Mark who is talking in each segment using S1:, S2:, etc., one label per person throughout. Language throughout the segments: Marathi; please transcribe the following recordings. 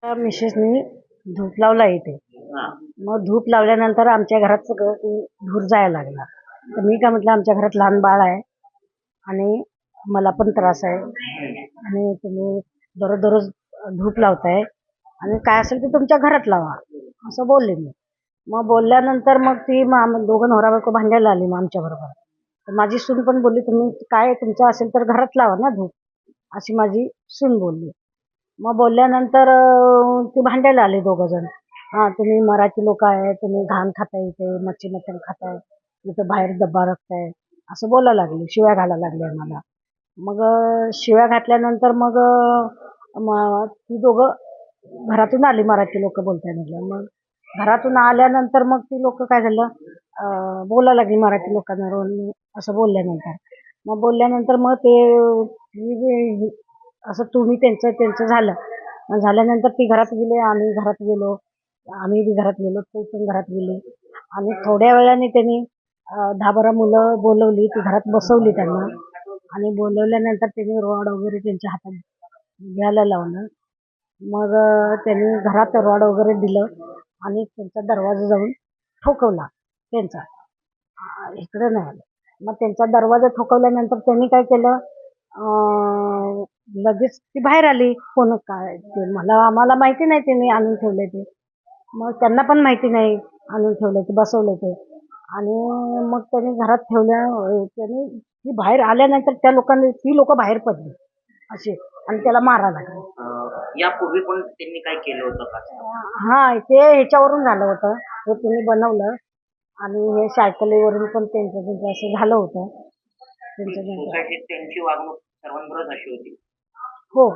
S1: त्या मिसेसनी धूप लावला इथे.
S2: हा.
S1: मग धूप लावल्यानंतर आमच्या घरात सगळं ते धूर जायला लागला. तर मी काय म्हटलं, आमच्या घरात लहान बाळ आहे आणि मला पण त्रास आहे आणि तुम्ही दररोज धूप लावताय आणि काय असेल ते तुमच्या घरात लावा, असं बोलले मी. मग बोलल्यानंतर मग ती दोघं नवरा बायको भांडायला आली मग आमच्याबरोबर. तर माझी सून पण बोलली, तुम्ही काय तुमचं असेल तर घरात लावा ना धूप, अशी माझी सून बोलली. मग बोलल्यानंतर ती भांडायला आले दोघं जण. हां, तुम्ही मराठी लोक आहे, तुम्ही घाण खाताय, इथे मच्छी मटण खाताय, इथं बाहेर डब्बा रखताय, असं बोलायला लागले, शिव्या घालायला लागले मला. मग शिव्या घातल्यानंतर मग ती दोघं घरातून आली, मराठी लोक बोलताय म्हटलं. मग घरातून आल्यानंतर मग ती लोक काय झालं, बोलायला लागली मराठी लोकांना असं बोलल्यानंतर. मग बोलल्यानंतर मग ते असं तुम्ही त्यांचं त्यांचं झालं. मग झाल्यानंतर ती घरात गेले, आम्ही घरात गेलो, आम्ही बी घरात गेलो, ती पण घरात गेली. आणि थोड्या वेळाने त्यांनी 10-12 मुलं बोलवली, ती घरात बसवली त्यांना. आणि बोलवल्यानंतर त्यांनी रॉड वगैरे त्यांच्या हातात घ्यायला लावलं. मग त्यांनी घरात रॉड वगैरे दिलं आणि त्यांचा दरवाजा जाऊन ठोकवला त्यांचा. इकडे नाही आलं. मग त्यांचा दरवाजा ठोकवल्यानंतर त्यांनी काय केलं, लगेच ती बाहेर आली. कोण काय ते आम्हाला माहिती नाही त्यांनी आणून ठेवले ते. मग त्यांना पण माहिती नाही आणून ठेवले ते, बसवले ते. आणि मग त्यांनी घरात त्यांनी ती बाहेर आल्यानंतर ती लोक बाहेर पडली असे आणि त्याला मारायला लागले.
S2: यापूर्वी पण त्यांनी काय केलं होतं का?
S1: हा, ते ह्याच्यावरून झालं होतं, हे त्यांनी बनवलं आणि हे सायकलीवरून पण त्यांचं असं झालं होतं त्यांचं.
S2: सोसायटीत त्यांची वागणूक सर्वांबरोबर अशी होती.
S1: हो,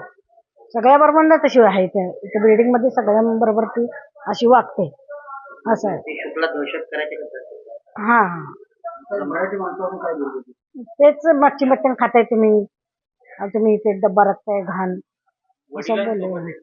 S1: सगळ्याबरोबर तशी आहे. इथं बिल्डिंग मध्ये सगळ्यांबरोबर ती अशी वागते, असं आहे.
S2: ते शुक्ला दहशत करायचे का?
S1: हा,
S2: मराठी माणसावरून काय बोलतो?
S1: तेच मच्छी मटण खाताय तुम्ही, तुम्ही इथे डब्बा रखताय घाण, असं बोलले.